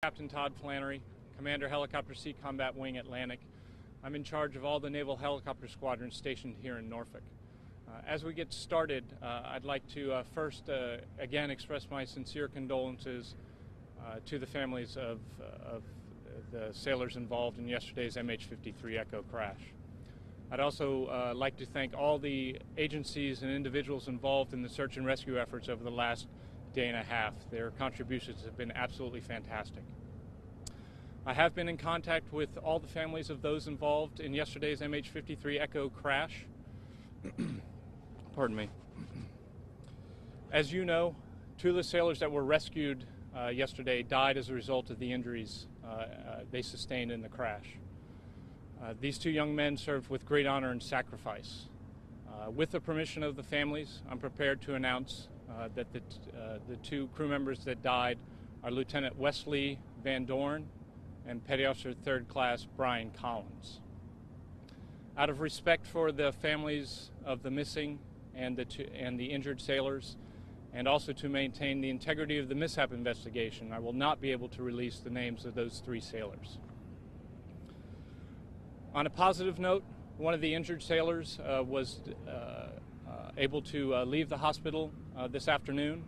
Captain Todd Flannery, Commander Helicopter Sea Combat Wing Atlantic. I'm in charge of all the Naval Helicopter Squadrons stationed here in Norfolk. As we get started, I'd like to first again express my sincere condolences to the families of the sailors involved in yesterday's MH-53 Echo crash. I'd also like to thank all the agencies and individuals involved in the search and rescue efforts over the last day and a half. Their contributions have been absolutely fantastic. I have been in contact with all the families of those involved in yesterday's MH-53 Echo crash. Pardon me. As you know, two of the sailors that were rescued yesterday died as a result of the injuries they sustained in the crash. These two young men served with great honor and sacrifice. With the permission of the families, I'm prepared to announce that the two crew members that died are Lieutenant Wesley Van Dorn and Petty Officer 3rd Class Brian Collins. Out of respect for the families of the missing and the injured sailors, and also to maintain the integrity of the mishap investigation, I will not be able to release the names of those three sailors. On a positive note, one of the injured sailors was able to leave the hospital this afternoon.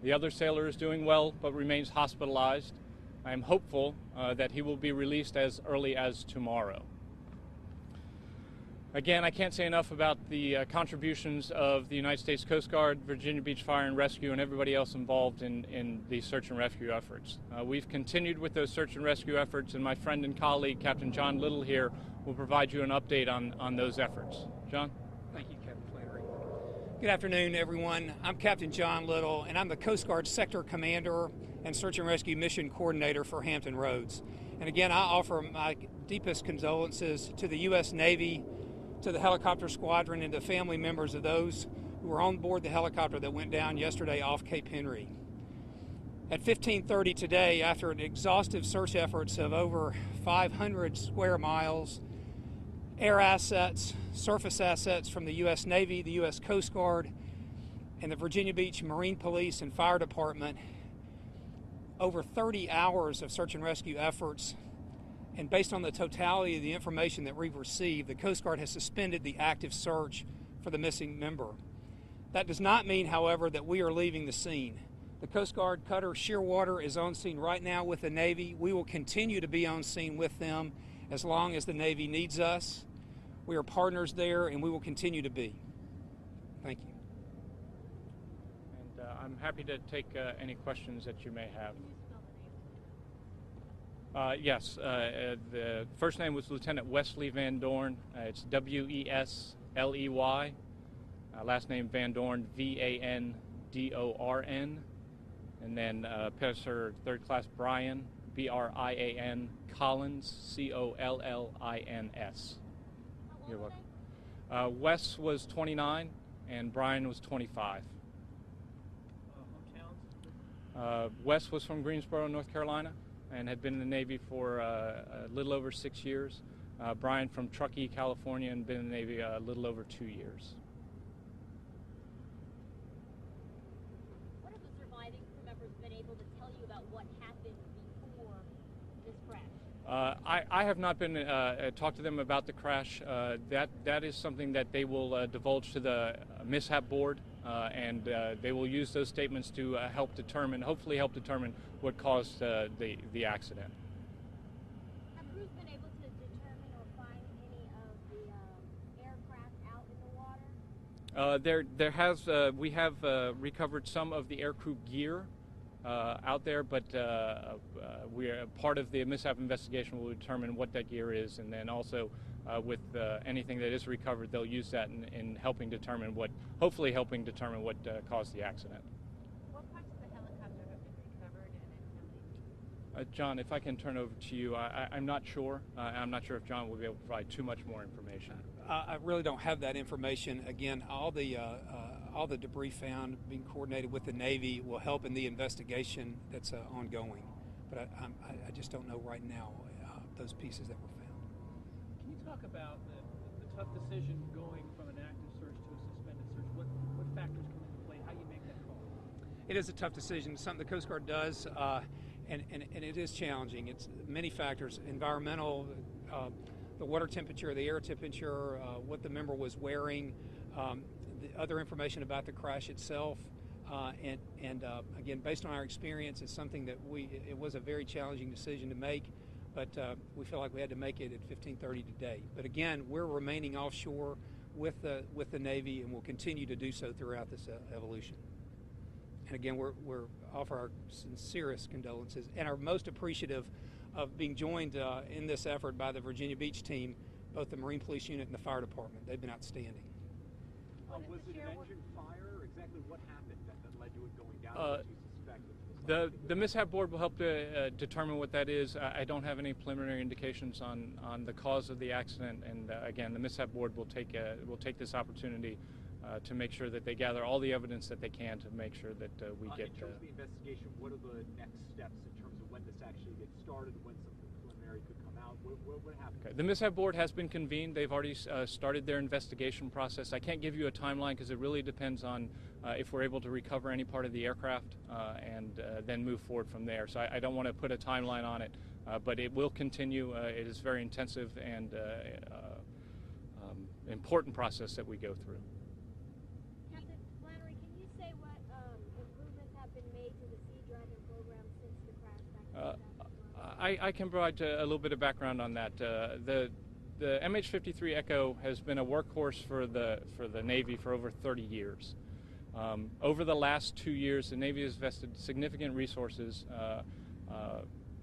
The other sailor is doing well but remains hospitalized. I am hopeful that he will be released as early as tomorrow. Again, I can't say enough about the contributions of the United States Coast Guard, Virginia Beach Fire and Rescue, and everybody else involved in the search and rescue efforts. We've continued with those search and rescue efforts, and my friend and colleague, Captain John Little here, will provide you an update on those efforts. John? Thank you, Captain Flannery. Good afternoon, everyone. I'm Captain John Little, and I'm the Coast Guard Sector Commander and Search and Rescue Mission Coordinator for Hampton Roads. And again, I offer my deepest condolences to the U.S. Navy, to the helicopter squadron, and the family members of those who were on board the helicopter that went down yesterday off Cape Henry. At 15:30 today, after an exhaustive search efforts of over 500 square miles, air assets, surface assets from the U.S. Navy, the U.S. Coast Guard, and the Virginia Beach Marine Police and Fire Department, over 30 hours of search and rescue efforts, and based on the totality of the information that we've received, the Coast Guard has suspended the active search for the missing member. That does not mean, however, that we are leaving the scene. The Coast Guard cutter Shearwater is on scene right now with the Navy. We will continue to be on scene with them as long as the Navy needs us. We are partners there, and we will continue to be. Thank you. And I'm happy to take any questions that you may have. Yes, the first name was Lieutenant Wesley Van Dorn. It's W-E-S-L-E-Y. Last name Van Dorn, V-A-N-D-O-R-N. And then Officer 3rd Class Brian, B-R-I-A-N, Collins, C-O-L-L-I-N-S. You're welcome. Wes was 29 and Brian was 25. Wes was from Greensboro, North Carolina, and had been in the Navy for a little over 6 years. Brian from Truckee, California, and been in the Navy a little over 2 years. What have the surviving crew members been able to tell you about what happened before this crash? I have not been talked to them about the crash. That is something that they will divulge to the mishap board, and they will use those statements to help determine, hopefully help determine what caused the accident. Have crews been able to determine or find any of the aircraft out in the water? We have recovered some of the aircrew gear out there, but we are part of the mishap investigation will determine what that gear is, and then also with anything that is recovered, they'll use that in helping determine hopefully helping determine what caused the accident. What parts of the helicopter have been recovered and John, if I can turn over to you, I'm not sure. I'm not sure if John will be able to provide too much more information. I really don't have that information. Again, all the debris found being coordinated with the Navy will help in the investigation that's ongoing. But I just don't know right now those pieces that were found. Can you talk about the tough decision going from an active search to a suspended search? What factors come into play? How you make that call? It is a tough decision. It's something the Coast Guard does and it is challenging. It's many factors: environmental, the water temperature, the air temperature, what the member was wearing, the other information about the crash itself, and again, based on our experience, it's something that it was a very challenging decision to make, but we feel like we had to make it at 15:30 today. But again, we're remaining offshore with the Navy, and will continue to do so throughout this evolution. And again, we're offer our sincerest condolences and are most appreciative of being joined in this effort by the Virginia Beach team, both the Marine Police Unit and the Fire Department. They've been outstanding. Was it an engine fire? Exactly what happened that led to it going down? What do you suspect? The mishap board will help to determine what that is. I don't have any preliminary indications on the cause of the accident, and again, the mishap board will take this opportunity to make sure that they gather all the evidence that they can to make sure that we get. In terms of the investigation, what are the next steps in terms of when this actually gets started, when something preliminary could come out? What happens? Okay. The mishap board has been convened. They've already started their investigation process. I can't give you a timeline because it really depends on if we're able to recover any part of the aircraft and then move forward from there. So I don't want to put a timeline on it, but it will continue. It is a very intensive and important process that we go through. Captain Flannery, can you say what improvements have been made to the Sea Dragon program since the crash back in 2012? I can provide a little bit of background on that. The MH-53 Echo has been a workhorse for the Navy for over 30 years. Over the last 2 years, the Navy has invested significant resources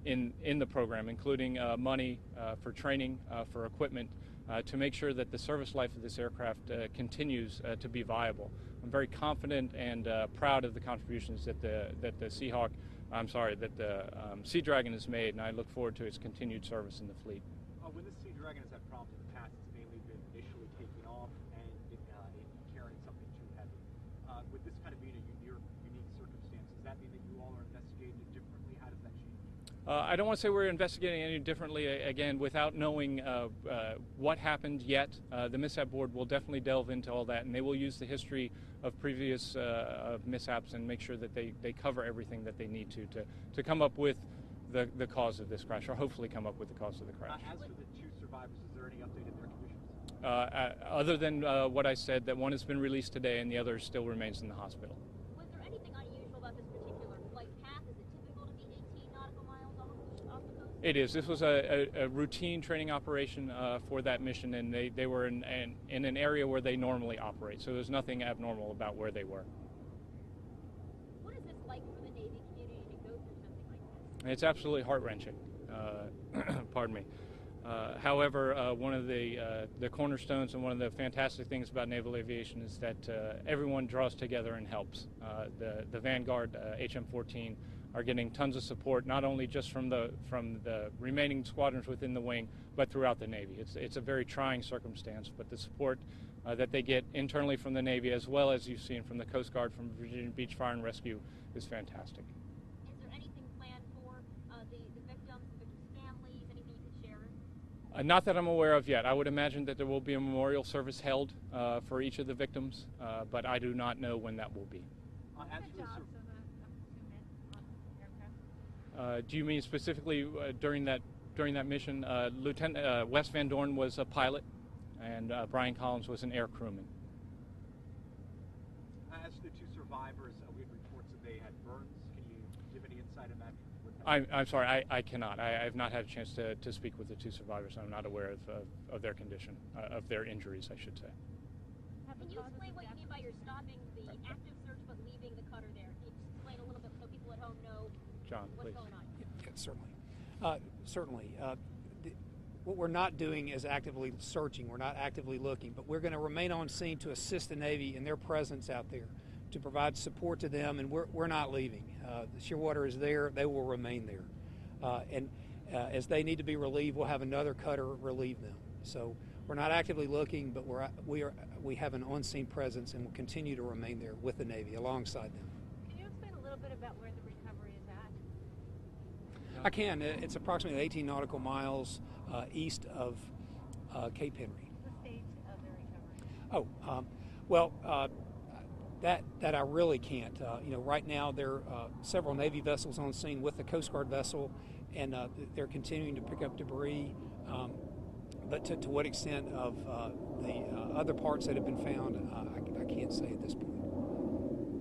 in the program, including money for training, for equipment, to make sure that the service life of this aircraft continues to be viable. I'm very confident and proud of the contributions that the Sea Dragon has made, and I look forward to its continued service in the fleet. When the Sea Dragon has had problems in the past, it's mainly been initially taking off and carrying something too heavy. With this kind of being a unique circumstance, does that mean that you all are investigating it differently? How does that change? I don't want to say we're investigating any differently. Again, without knowing what happened yet, the mishap board will definitely delve into all that, and they will use the history of previous mishaps and make sure that they cover everything that they need to come up with the cause of this crash, or hopefully come up with the cause of the crash. As for the two survivors, is there any update in their conditions? Other than what I said, that one has been released today and the other still remains in the hospital. Was there anything unusual about this particular flight path? Is it typical to be 18 nautical miles off the coast? It is. This was a routine training operation for that mission, and they were in an area where they normally operate, so there's nothing abnormal about where they were. What is this like for the Navy community to go through something like this? It's absolutely heart-wrenching. Pardon me. However, one of the cornerstones and one of the fantastic things about naval aviation is that everyone draws together and helps. The Vanguard HM-14 are getting tons of support, not only just from the remaining squadrons within the wing, but throughout the Navy. It's a very trying circumstance, but the support that they get internally from the Navy, as well as you've seen from the Coast Guard, from Virginia Beach Fire and Rescue, is fantastic. Is there anything planned for the victims, the victims' families, anything you could share? Not that I'm aware of yet. I would imagine that there will be a memorial service held for each of the victims, but I do not know when that will be. Do you mean specifically during that mission? Lieutenant Wes Van Dorn was a pilot, and Brian Collins was an air crewman. As for the two survivors, we had reports that they had burns. Can you give any insight on that? I'm sorry, I cannot. I have not had a chance to speak with the two survivors. I'm not aware of their condition, of their injuries, I should say. Can you explain what you mean by you're stopping the active search but leaving the cutter there? Can you explain a little bit so people at home know John, what's please. going on? Yeah, certainly. What we're not doing is actively searching. We're not actively looking, but we're going to remain on scene to assist the Navy in their presence out there, to provide support to them, and we're not leaving. The Shearwater is there. They will remain there. And as they need to be relieved, we'll have another cutter relieve them. So we're not actively looking, but we have an on-scene presence and will continue to remain there with the Navy, alongside them. Can you explain a little bit about where the recovery is at? I can. It's approximately 18 nautical miles east of Cape Henry. The stage of the recovery? That I really can't. Right now there are several Navy vessels on scene with the Coast Guard vessel, and they're continuing to pick up debris. But to what extent of the other parts that have been found, I can't say at this point. Do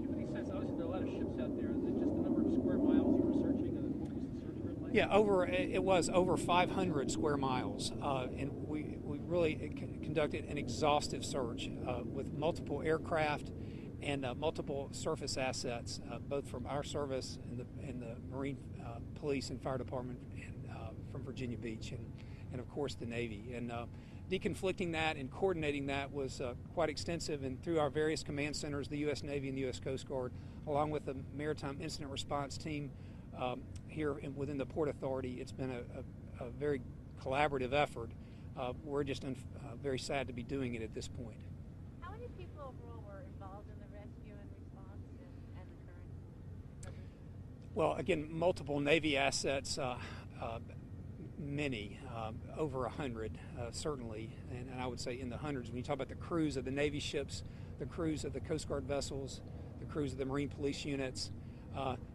you have any sense? Obviously, there are a lot of ships out there. Is it just the number of square miles you were searching, and what was the search group like? Yeah, it was over 500 square miles, and we really conducted an exhaustive search with multiple aircraft and multiple surface assets, both from our service and the Marine Police and Fire Department, and from Virginia Beach, and of course the Navy. And deconflicting that and coordinating that was quite extensive, and through our various command centers, the U.S. Navy and the U.S. Coast Guard, along with the Maritime Incident Response Team here within the Port Authority, it's been a very collaborative effort. We're just very sad to be doing it at this point. How many people overall were involved in the rescue and response and the current? Well, again, multiple Navy assets, many, over 100 certainly, and I would say in the hundreds. When you talk about the crews of the Navy ships, the crews of the Coast Guard vessels, the crews of the Marine Police units,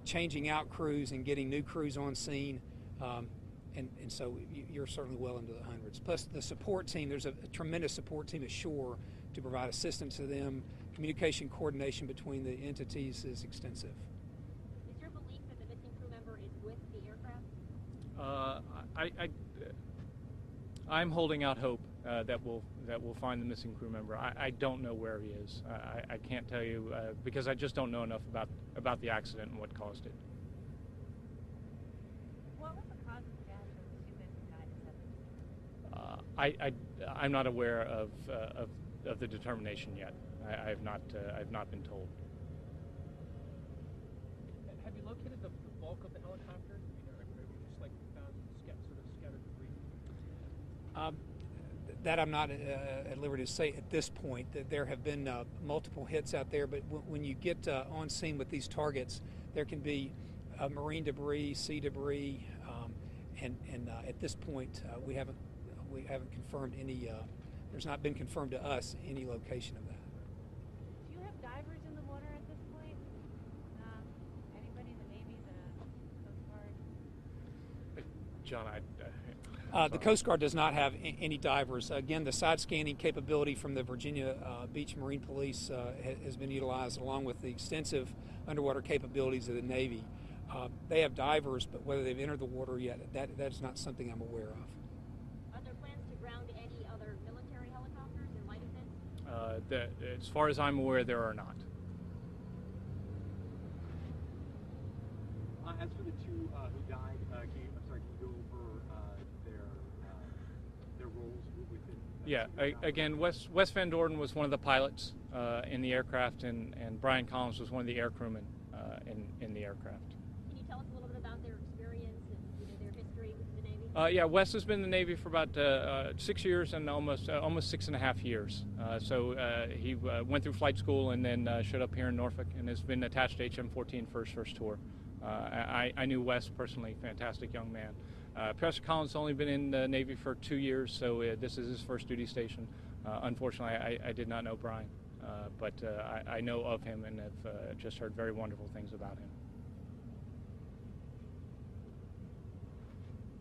changing out crews and getting new crews on scene, and so you're certainly well into the hundreds. Plus the support team, there's a tremendous support team ashore to provide assistance to them. Communication coordination between the entities is extensive. Is your belief that the missing crew member is with the aircraft? I'm holding out hope that we'll find the missing crew member. I don't know where he is. I can't tell you because I just don't know enough about the accident and what caused it. What was the cause of death of the two men who died in 7? I'm not aware of the determination yet. I have not been told. Have you located the bulk of the helicopter? Or have you just found sort of scattered debris? That I'm not at liberty to say at this point. That there have been multiple hits out there, but when you get on scene with these targets, there can be marine debris, sea debris, and at this point we haven't confirmed any. There's not been confirmed to us any location of that. Do you have divers in the water at this point? Anybody in the Navy, the Coast Guard? John, the Coast Guard does not have any divers. Again, the side scanning capability from the Virginia Beach Marine Police has been utilized, along with the extensive underwater capabilities of the Navy. They have divers, but whether they've entered the water yet, that's not something I'm aware of. Are there plans to ground any other military helicopters in light of this? As far as I'm aware, there are not. As for the two who died, can you go over their roles within? Yeah, again, Wes Van Dorden was one of the pilots in the aircraft, and Brian Collins was one of the air crewmen in the aircraft. Can you tell us a little bit about their experience and their history with the Navy? Yeah, Wes has been in the Navy for about 6 years and almost 6.5 years. So he went through flight school and then showed up here in Norfolk and has been attached to HM-14 for his first tour. I knew Wes personally, fantastic young man. Professor Collins has only been in the Navy for 2 years, so this is his first duty station. Unfortunately, I did not know Brian, but I know of him and have just heard very wonderful things about him.